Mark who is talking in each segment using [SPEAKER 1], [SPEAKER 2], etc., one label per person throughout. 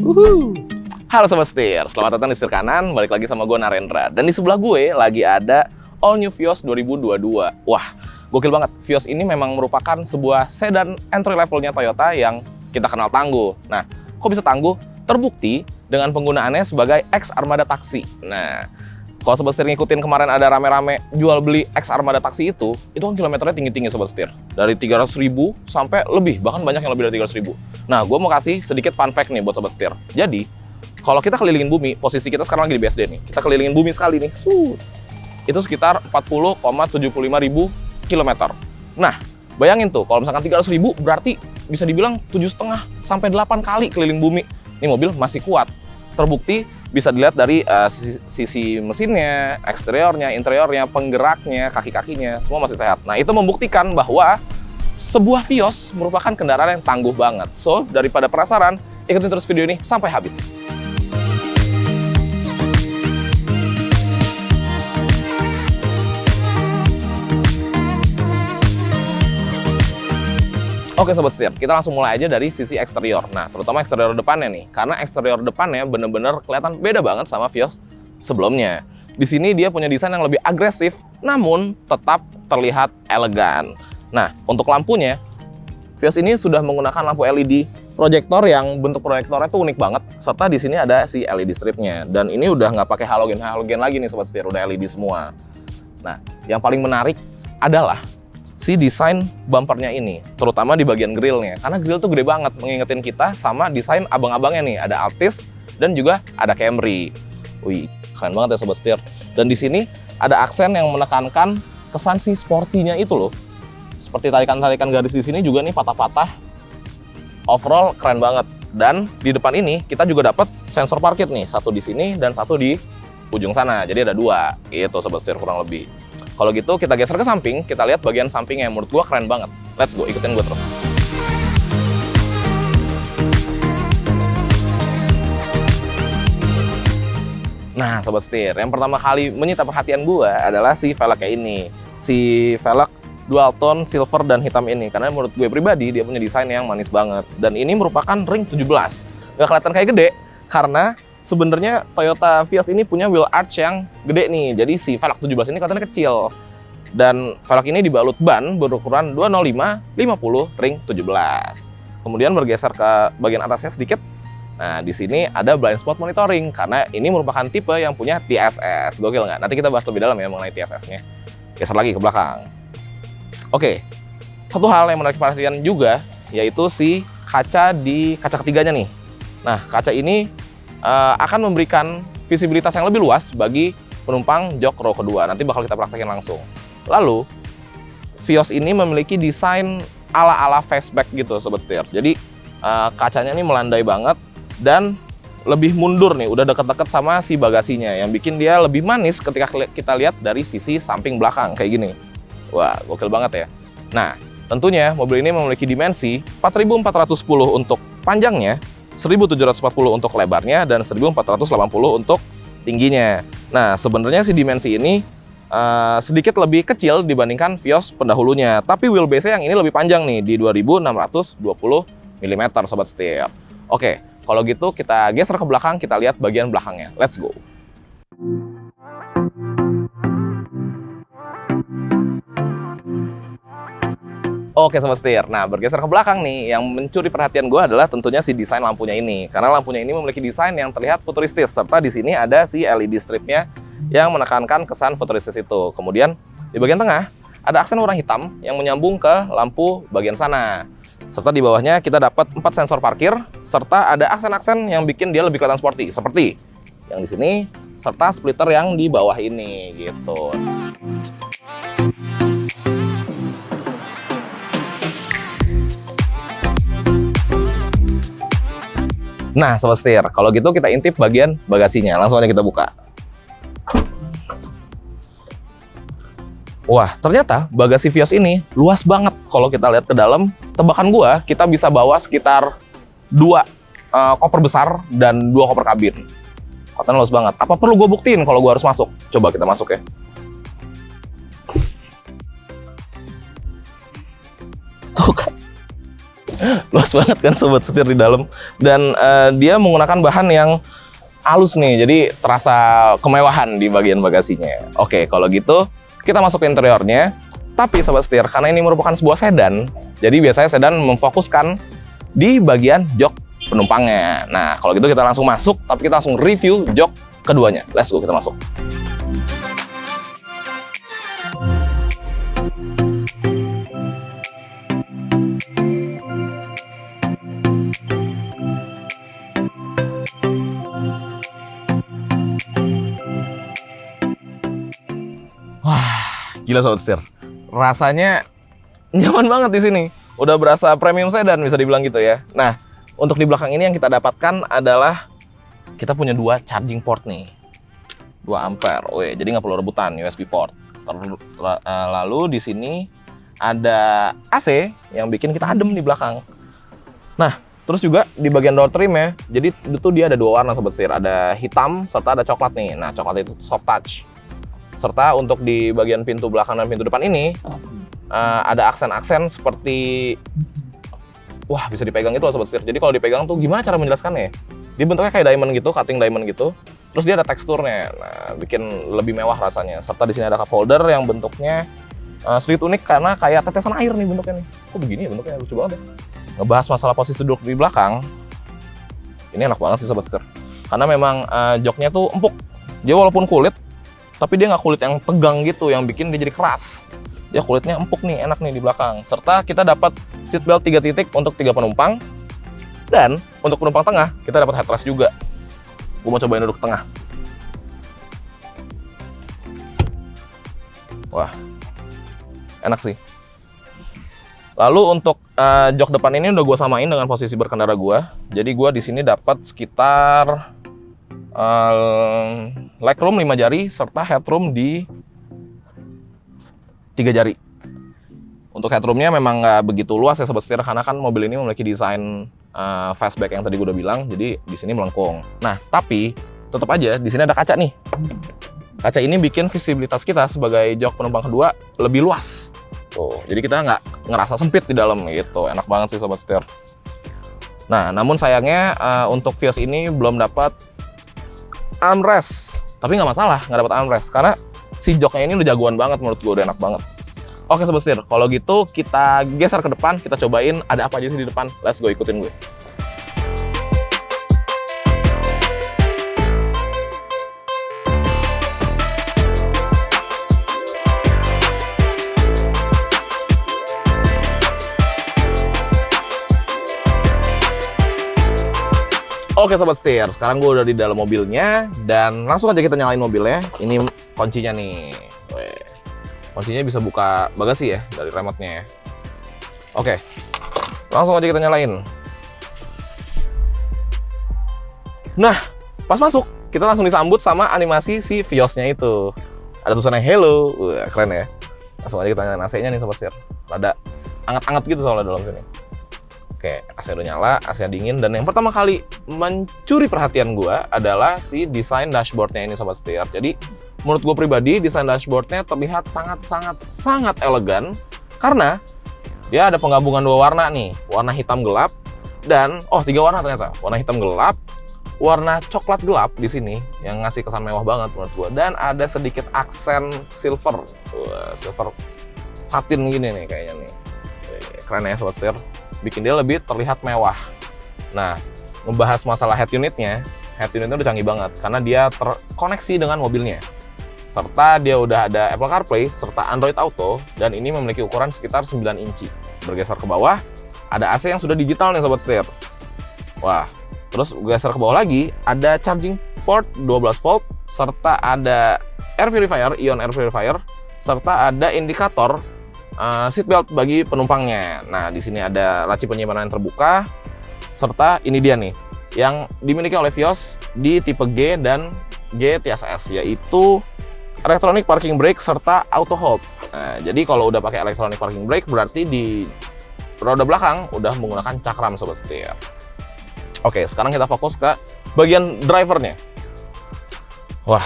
[SPEAKER 1] Uhuh. Halo Sobat Setir, selamat datang di setir kanan, balik lagi sama gue Narendra. Dan di sebelah gue lagi ada All New Vios 2022. Wah, gokil banget. Vios ini memang merupakan sebuah sedan entry levelnya Toyota yang kita kenal tangguh. Nah, kok bisa tangguh? Terbukti dengan penggunaannya sebagai X Armada Taksi. Nah, kalau Sobat Setir ngikutin kemarin ada rame-rame jual beli X Armada Taksi itu kan kilometernya tinggi-tinggi Sobat Setir. Dari 300.000 sampai lebih, bahkan banyak yang lebih dari 300.000. Nah, gue mau kasih sedikit fun fact nih buat Sobat Setir. Jadi, kalau kita kelilingin bumi, posisi kita sekarang lagi di BSD nih. Kita kelilingin bumi sekali nih. Itu sekitar 40,75 ribu kilometer. Nah, bayangin tuh, kalau misalkan 300.000 berarti bisa dibilang 7,5 sampai 8 kali keliling bumi. Ini mobil masih kuat. Terbukti bisa dilihat dari sisi mesinnya, eksteriornya, interiornya, penggeraknya, kaki-kakinya, semua masih sehat. Nah, itu membuktikan bahwa sebuah Vios merupakan kendaraan yang tangguh banget. So, daripada penasaran, ikutin terus video ini sampai habis. Oke Sobat Setir, kita langsung mulai aja dari sisi eksterior. Nah, terutama eksterior depannya nih. Karena eksterior depannya bener-bener kelihatan beda banget sama Vios sebelumnya. Di sini dia punya desain yang lebih agresif, namun tetap terlihat elegan. Nah, untuk lampunya, Vios ini sudah menggunakan lampu LED proyektor yang bentuk proyektornya tuh unik banget. Serta di sini ada si LED stripnya. Dan ini udah nggak pakai halogen lagi nih Sobat Setir, udah LED semua. Nah, yang paling menarik adalah si desain bumpernya ini, terutama di bagian grillnya, karena grill tuh gede banget, mengingetin kita sama desain abang-abangnya nih, ada Altis dan juga ada Camry. Wih, keren banget ya Sobat Setir. Dan di sini ada aksen yang menekankan kesan si sportinya itu loh. Seperti tarikan-tarikan garis di sini juga nih patah-patah. Overall keren banget. Dan di depan ini kita juga dapat sensor parkir nih, satu di sini dan satu di ujung sana. Jadi ada dua, gitu Sobat Setir kurang lebih. Kalau gitu kita geser ke samping, kita lihat bagian sampingnya. Menurut gua keren banget. Let's go, ikutin gua terus. Nah, Sobat Setir, yang pertama kali menyita perhatian gua adalah si velgnya ini. Si velg dual tone silver dan hitam ini. Karena menurut gue pribadi, dia punya desain yang manis banget. Dan ini merupakan ring 17. Nggak kelihatan kayak gede, karena sebenarnya Toyota Vios ini punya wheel arch yang gede nih. Jadi si velg 17 ini katanya kecil. Dan velg ini dibalut ban berukuran 205/50 ring 17. Kemudian bergeser ke bagian atasnya sedikit. Nah, di sini ada blind spot monitoring karena ini merupakan tipe yang punya TSS. Gokil nggak? Nanti kita bahas lebih dalam ya mengenai TSS-nya. Geser lagi ke belakang. Oke. Satu hal yang menarik perhatian juga yaitu si kaca di kaca ketiganya nih. Nah, kaca ini akan memberikan visibilitas yang lebih luas bagi penumpang jok row kedua. Nanti bakal kita praktekin langsung. Lalu, Vios ini memiliki desain ala-ala fastback gitu Sobat Setir. Jadi, kacanya ini melandai banget dan lebih mundur nih, udah deket-deket sama si bagasinya yang bikin dia lebih manis ketika kita lihat dari sisi samping belakang kayak gini. Wah, gokil banget ya. Nah, tentunya mobil ini memiliki dimensi 4410 untuk panjangnya, 1740 untuk lebarnya, dan 1480 untuk tingginya. Nah, sebenarnya si dimensi ini sedikit lebih kecil dibandingkan Vios pendahulunya. Tapi wheelbase-nya yang ini lebih panjang nih, di 2620 mm, Sobat Setir. Oke, kalau gitu kita geser ke belakang, kita lihat bagian belakangnya. Let's go. Oke Sobat Setir, nah bergeser ke belakang nih, yang mencuri perhatian gue adalah tentunya si desain lampunya ini. Karena lampunya ini memiliki desain yang terlihat futuristis, serta di sini ada si LED stripnya yang menekankan kesan futuristis itu. Kemudian di bagian tengah ada aksen warna hitam yang menyambung ke lampu bagian sana. Serta di bawahnya kita dapat 4 sensor parkir, serta ada aksen-aksen yang bikin dia lebih kelihatan sporty, seperti yang di sini, serta splitter yang di bawah ini gitu. Nah, Sobat Setir, kalau gitu kita intip bagian bagasinya. Langsung aja kita buka. Wah, ternyata bagasi Vios ini luas banget. Kalau kita lihat ke dalam, tebakan gua, kita bisa bawa sekitar 2 koper besar dan 2 koper kabin. Katanya luas banget. Apa perlu gue buktiin kalau gue harus masuk? Coba kita masuk ya. Tuh kan. Luas banget kan sobat setir di dalam. Dan dia menggunakan bahan yang halus nih, jadi terasa kemewahan di bagian bagasinya. Oke, kalau gitu kita masuk ke interiornya. Tapi sobat setir, karena ini merupakan sebuah sedan, jadi biasanya sedan memfokuskan di bagian jok penumpangnya. Nah, kalau gitu kita langsung masuk, tapi kita langsung review jok keduanya. Let's go, kita masuk. Wah, gila sobat setir. Rasanya nyaman banget di sini. Udah berasa premium sedan bisa dibilang gitu ya. Nah, untuk di belakang ini yang kita dapatkan adalah kita punya dua charging port nih. 2 ampere. Jadi nggak perlu rebutan USB port. Lalu di sini ada AC yang bikin kita adem di belakang. Nah, terus juga di bagian door trim ya. Jadi itu dia ada 2 warna sobat setir. Ada hitam serta ada coklat nih. Nah, coklat itu soft touch. Serta untuk di bagian pintu belakang dan pintu depan ini ada aksen-aksen seperti, wah bisa dipegang itu loh sobat setir. Jadi kalau dipegang tuh gimana cara menjelaskannya? Dia bentuknya kayak diamond gitu, cutting diamond gitu. Terus dia ada teksturnya, nah bikin lebih mewah rasanya. Serta di sini ada cup holder yang bentuknya sedikit unik karena kayak tetesan air nih bentuknya nih. Kok begini ya bentuknya, lucu banget ya. Ngebahas masalah posisi duduk di belakang, ini enak banget sih sobat setir. Karena memang joknya tuh empuk. Dia walaupun kulit, tapi dia nggak kulit yang tegang gitu, yang bikin dia jadi keras. Dia kulitnya empuk nih, enak nih di belakang. Serta kita dapat seat belt 3 titik untuk 3 penumpang. Dan untuk penumpang tengah, kita dapat headrest juga. Gue mau cobain duduk tengah. Wah, enak sih. Lalu untuk jok depan ini udah gue samain dengan posisi berkendara gue. Jadi gue di sini dapat sekitar legroom 5 jari serta headroom di 3 jari. Untuk headroomnya memang nggak begitu luas ya sobat setir, karena kan mobil ini memiliki desain fastback yang tadi gue udah bilang, jadi di sini melengkung. Nah, tapi tetap aja di sini ada kaca nih. Kaca ini bikin visibilitas kita sebagai jok penumpang kedua lebih luas. Tuh, jadi kita nggak ngerasa sempit di dalam gitu. Enak banget sih sobat setir. Nah, namun sayangnya untuk Vios ini belum dapat armrest. Tapi nggak masalah, nggak dapat armrest karena si joknya ini udah jagoan banget menurut gue, udah enak banget. Oke sobat setir, kalau gitu kita geser ke depan, kita cobain ada apa aja sih di depan. Let's go, ikutin gue. Oke sobat setir, sekarang gue udah di dalam mobilnya dan langsung aja kita nyalain mobilnya. Ini kuncinya nih. Kuncinya bisa buka bagasi ya dari remote-nya ya. Oke, langsung aja kita nyalain. Nah, pas masuk kita langsung disambut sama animasi si Vios-nya itu. Ada tulisannya hello, keren ya. Langsung aja kita nyalain AC-nya nih sobat setir. Rada anget-anget gitu soalnya dalam sini. Oke, AC udah nyala, AC dingin, dan yang pertama kali mencuri perhatian gue adalah si desain dashboardnya ini sobat setir. Jadi menurut gue pribadi desain dashboardnya terlihat sangat elegan karena dia ada penggabungan 2 warna nih, warna hitam gelap dan 3 warna ternyata, warna hitam gelap, warna coklat gelap di sini yang ngasih kesan mewah banget menurut gue, dan ada sedikit aksen silver, silver satin gini nih kayaknya nih. Keren ya sobat setir, bikin dia lebih terlihat mewah. Nah, membahas masalah head unitnya udah canggih banget karena dia terkoneksi dengan mobilnya. Serta dia udah ada Apple CarPlay serta Android Auto, dan ini memiliki ukuran sekitar 9 inci. Bergeser ke bawah, ada AC yang sudah digital nih sobat setir. Wah, terus geser ke bawah lagi, ada charging port 12 volt serta ada air purifier, ion air purifier, serta ada indikator seatbelt bagi penumpangnya. Nah, di sini ada laci penyimpanan terbuka, serta ini dia nih yang dimiliki oleh Vios di tipe G dan G TSS, yaitu electronic parking brake serta auto hold. Nah, jadi kalau udah pakai electronic parking brake berarti di roda belakang udah menggunakan cakram sobat setir. Oke, sekarang kita fokus ke bagian drivernya. Wah,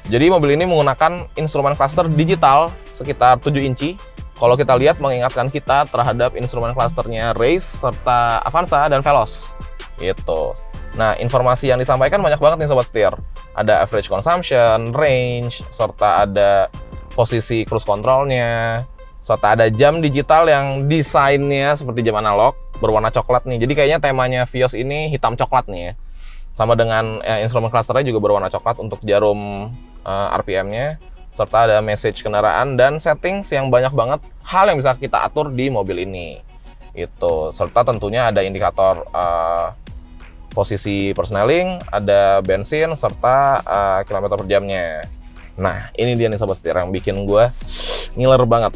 [SPEAKER 1] jadi mobil ini menggunakan instrumen cluster digital sekitar 7 inci kalau kita lihat mengingatkan kita terhadap instrumen clusternya Race serta Avanza dan Veloz gitu. Nah, informasi yang disampaikan banyak banget nih Sobat Setir. Ada average consumption, range, serta ada posisi cruise controlnya, serta ada jam digital yang desainnya seperti jam analog berwarna coklat nih. Jadi kayaknya temanya Vios ini hitam coklat nih ya. Sama dengan instrumen clusternya juga berwarna coklat untuk jarum RPM-nya, serta ada message kendaraan dan settings yang banyak banget hal yang bisa kita atur di mobil ini. Itu serta tentunya ada indikator posisi persneling, ada bensin serta kilometer per jamnya. Nah, ini dia nih Sobat Setir yang bikin gue ngiler banget.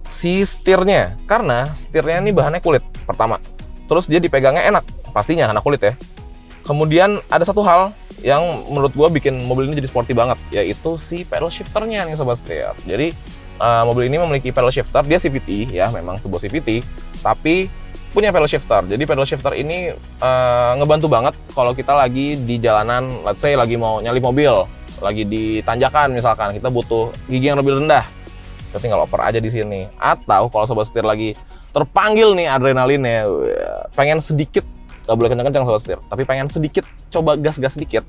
[SPEAKER 1] Si setirnya, karena setirnya ini bahannya kulit pertama. Terus dia dipegangnya enak, pastinya karena kulit ya. Kemudian ada satu hal yang menurut gue bikin mobil ini jadi sporty banget, yaitu si pedal shifternya nih Sobat Setir. Jadi mobil ini memiliki pedal shifter, dia CVT ya, memang sebuah CVT, tapi punya pedal shifter. Jadi pedal shifter ini ngebantu banget kalau kita lagi di jalanan, let's say lagi mau nyalip mobil, lagi di tanjakan misalkan, kita butuh gigi yang lebih rendah, kita tinggal oper aja di sini. Atau kalau Sobat Setir lagi terpanggil nih adrenalinnya, pengen sedikit, gak boleh kencang-kencang Sobat Setir, tapi pengen sedikit, coba gas-gas sedikit,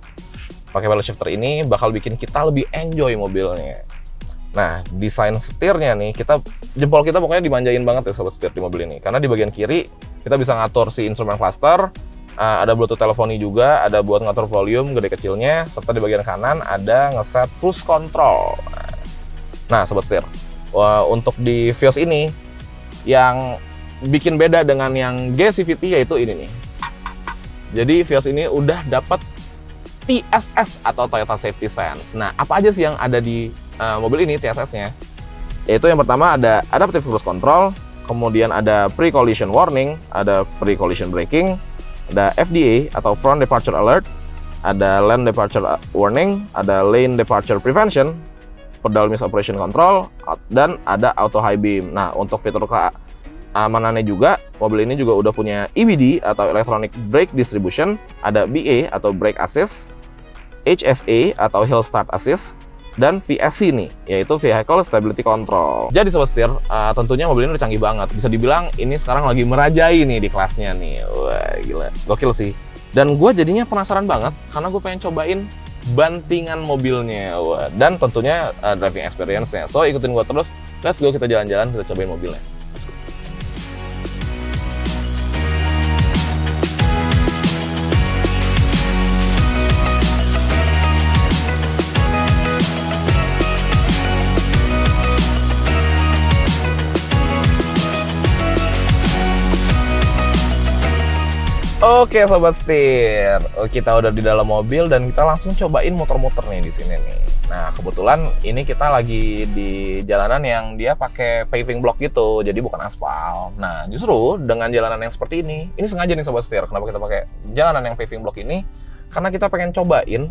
[SPEAKER 1] pakai pedal shifter ini bakal bikin kita lebih enjoy mobilnya. Nah, desain setirnya nih, jempol kita pokoknya dimanjain banget ya Sobat Setir di mobil ini. Karena di bagian kiri kita bisa ngatur si instrumen cluster, ada Bluetooth teleponi juga, ada buat ngatur volume gede kecilnya, serta di bagian kanan ada ngeset cruise control. Nah, Sobat Setir, untuk di Vios ini yang bikin beda dengan yang G-CVT yaitu ini nih. Jadi Vios ini udah dapat TSS atau Toyota Safety Sense. Nah, apa aja sih yang ada di mobil ini TSS-nya? Yaitu yang pertama ada Adaptive Cruise Control, kemudian ada Pre-Collision Warning, ada Pre-Collision Braking, ada FDA atau Front Departure Alert, ada Lane Departure Warning, ada Lane Departure Prevention, Pedal Misoperation Control, dan ada Auto High Beam. Nah, untuk fitur keamanannya juga, mobil ini juga udah punya EBD atau Electronic Brake Distribution, ada BA atau Brake Assist, HSA atau Hill Start Assist, dan VSC nih, yaitu Vehicle Stability Control. Jadi Sobat Setir, tentunya mobil ini udah canggih banget. Bisa dibilang ini sekarang lagi merajai nih di kelasnya nih. Wah, gila. Gokil sih. Dan gue jadinya penasaran banget, karena gue pengen cobain bantingan mobilnya. Wah, dan tentunya driving experience-nya. So, ikutin gue terus. Let's go, kita jalan-jalan, kita cobain mobilnya. Let's go. Oke Sobat Setir, kita udah di dalam mobil dan kita langsung cobain muter-muter nih di sini nih. Nah, kebetulan ini kita lagi di jalanan yang dia pakai paving block gitu, jadi bukan aspal. Nah, justru dengan jalanan yang seperti ini sengaja nih Sobat Setir, kenapa kita pakai jalanan yang paving block ini? Karena kita pengen cobain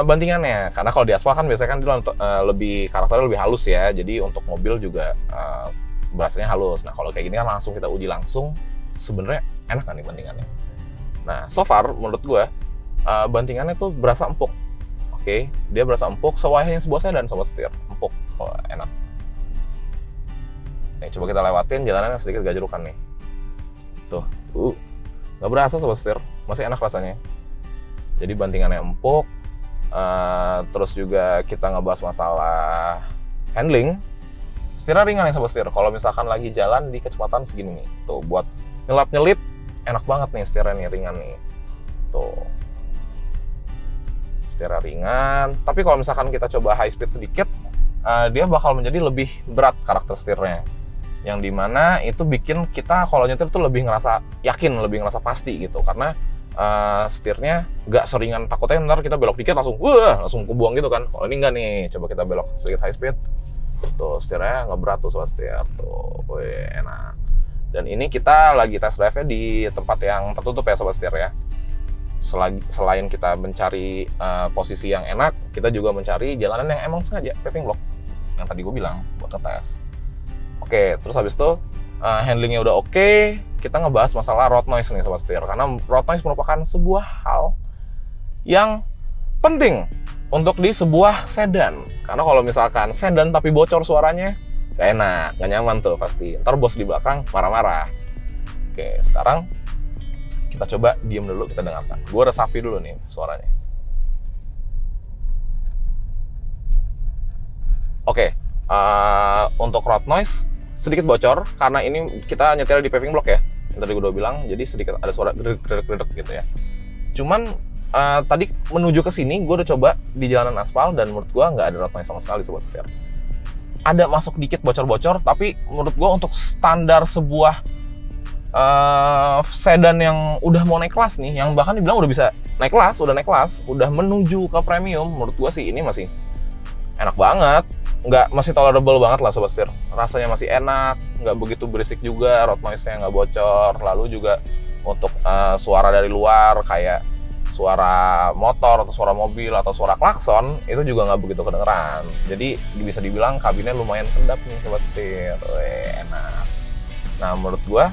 [SPEAKER 1] bantingannya. Karena kalau di aspal kan biasanya kan dia lebih karakternya lebih halus ya, jadi untuk mobil juga berasanya halus. Nah, kalau kayak gini kan langsung kita uji langsung. Sebenarnya enak kan nih bantingannya. Nah, so far menurut gue bantingannya tuh berasa empuk. Oke, dia berasa empuk sewayahnya sebuah sedan Sobat Setir. Empuk, enak. Nih, coba kita lewatin jalanannya sedikit gajerukan nih. Tuh, nggak berasa Sobat Setir, masih enak rasanya. Jadi bantingannya empuk. Terus juga kita ngebahas masalah handling. Setirnya ringan ya Sobat Setir. Kalau misalkan lagi jalan di kecepatan segini nih, tuh buat nyelap-nyelip enak banget nih setirnya nih, ringan nih. Tuh. Setirnya ringan, tapi kalau misalkan kita coba high speed sedikit, dia bakal menjadi lebih berat karakter setirnya. Yang dimana itu bikin kita kalau nyetir tuh lebih ngerasa yakin, lebih ngerasa pasti gitu. Karena setirnya nggak seringan, takutnya ntar kita belok dikit langsung kebuang gitu kan. Kalau ini nggak nih, coba kita belok sedikit high speed. Tuh, setirnya nggak berat tuh Sobat Setir. Tuh, enak. Dan ini kita lagi test drive-nya di tempat yang tertutup ya Sobat Setir ya. Selain kita mencari posisi yang enak, kita juga mencari jalanan yang emang sengaja paving block yang tadi gue bilang buat ngetes. Oke, terus habis itu handlingnya udah oke, kita ngebahas masalah road noise nih Sobat Setir. Karena road noise merupakan sebuah hal yang penting untuk di sebuah sedan. Karena kalau misalkan sedan tapi bocor suaranya, Gak enak, gak nyaman tuh pasti. Ntar bos di belakang marah-marah. Oke, sekarang kita coba diem dulu, kita dengarkan. Gue resapi dulu nih suaranya. Oke, untuk road noise sedikit bocor karena ini kita nyetir di paving block ya. Yang tadi gue udah bilang, jadi sedikit ada suara gredek gitu ya. Cuman tadi menuju ke sini gue udah coba di jalanan aspal dan menurut gue nggak ada road noise sama sekali sobat setir. Ada masuk dikit bocor-bocor, tapi menurut gue untuk standar sebuah sedan yang udah mau naik kelas nih, yang bahkan dibilang udah bisa naik kelas, udah menuju ke premium, menurut gue sih ini masih enak banget. Masih tolerable banget lah sobat setir. Rasanya masih enak, nggak begitu berisik juga, road noise-nya nggak bocor. Lalu juga untuk suara dari luar kayak suara motor atau suara mobil atau suara klakson itu juga nggak begitu kedengeran. Jadi bisa dibilang kabinnya lumayan kedap nih sobat setir. Enak. Nah menurut gua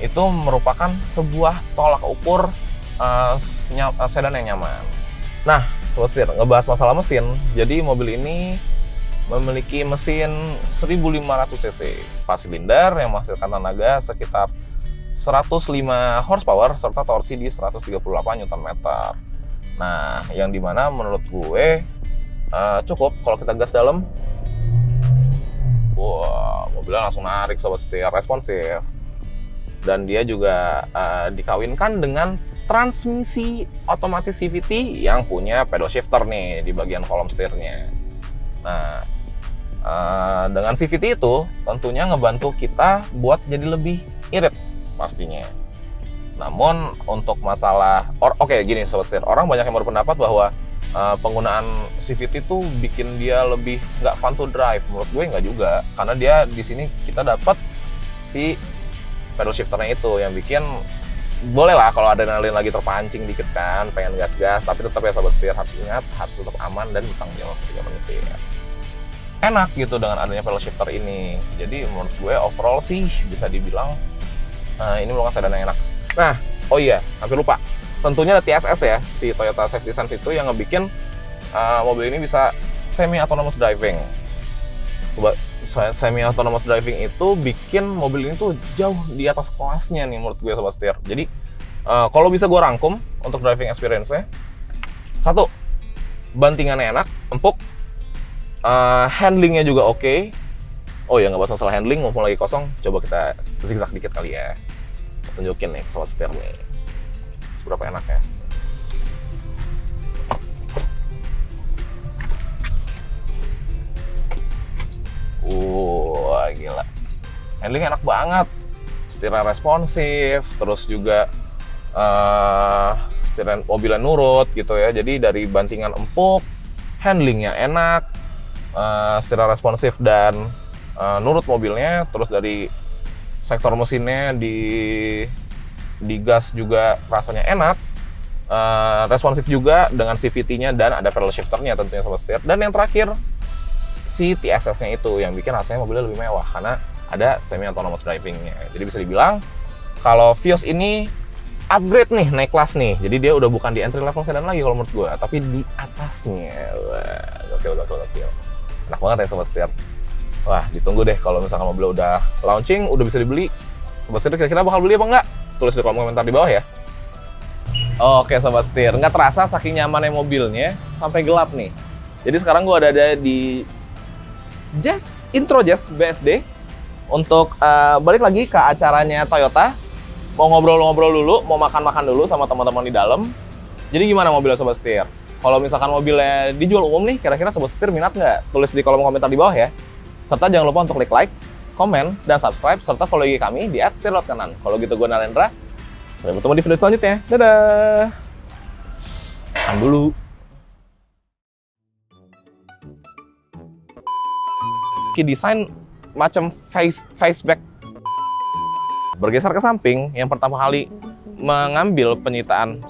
[SPEAKER 1] itu merupakan sebuah tolak ukur sedan yang nyaman. Nah sobat setir, ngebahas masalah mesin. Jadi mobil ini memiliki mesin 1500 cc 4 silinder yang menghasilkan tenaga sekitar 105 horsepower serta torsi di 138 Nm. Nah, yang dimana menurut gue cukup kalau kita gas dalam. Wah, mobilnya langsung narik sobat setir, responsif. Dan dia juga dikawinkan dengan transmisi otomatis CVT yang punya pedal shifter nih di bagian kolom setirnya. Nah, dengan CVT itu tentunya ngebantu kita buat jadi lebih irit pastinya. Namun untuk masalah oke, gini sobat setir, orang banyak yang berpendapat bahwa penggunaan CVT itu bikin dia lebih nggak fun to drive. Menurut gue nggak juga, karena dia di sini kita dapat si pedal shifternya itu yang bikin boleh lah kalau adrenalin lagi terpancing dikit kan, pengen gas-gas, tapi tetap ya sobat setir harus ingat, harus tetap aman dan bertanggung jawab ketika menyetir. Enak gitu dengan adanya pedal shifter ini. Jadi menurut gue overall sih bisa dibilang ini merupakan sedan yang enak. Nah, oh iya, hampir lupa. Tentunya ada TSS ya, si Toyota Safety Sense itu yang ngebikin mobil ini bisa semi-autonomous driving. Semi-autonomous driving itu bikin mobil ini tuh jauh di atas kelasnya nih menurut gue sobat setir. Jadi, kalau bisa gue rangkum untuk driving experience-nya, 1, bantingannya enak, empuk, handlingnya juga oke. Oh ya, nggak bahas masalah handling, mumpung lagi kosong, coba kita zigzag dikit kali ya. Tunjukin nih sobat setir nih seberapa enaknya. Gila, handling enak banget, setirnya responsif, terus juga setirnya mobilnya nurut gitu ya. Jadi dari bantingan empuk, handlingnya enak, setirnya responsif dan nurut mobilnya. Terus dari sektor mesinnya di gas juga rasanya enak, responsif juga dengan CVT-nya dan ada pedal shifter-nya tentunya sobat setir. Dan yang terakhir si TSS-nya itu yang bikin rasanya mobilnya lebih mewah karena ada semi autonomous driving-nya. Jadi bisa dibilang kalau Vios ini upgrade nih, naik kelas nih. Jadi dia udah bukan di entry level sedan lagi kalau menurut gue, tapi di atasnya. Wah, gokil. Enak banget ya sobat setir. Wah, ditunggu deh kalau misalkan mobil udah launching, udah bisa dibeli. Sobat setir kira-kira bakal beli apa enggak? Tulis di kolom komentar di bawah ya. Oke sobat setir, nggak terasa saking nyamannya mobilnya sampai gelap nih. Jadi sekarang gue ada di Intro Jazz BSD untuk balik lagi ke acaranya Toyota. Mau ngobrol-ngobrol dulu, mau makan-makan dulu sama teman-teman di dalam. Jadi gimana mobilnya sobat setir? Kalau misalkan mobilnya dijual umum nih, kira-kira sobat setir minat nggak? Tulis di kolom komentar di bawah ya. Serta jangan lupa untuk klik like, komen, dan subscribe, serta follow IG kami di @tirlotkanan. Kalau gitu gue Nalendra, sampai bertemu di video selanjutnya. Dadah! Makan dulu. Desain macam faceback. Bergeser ke samping, yang pertama kali mengambil penyitaan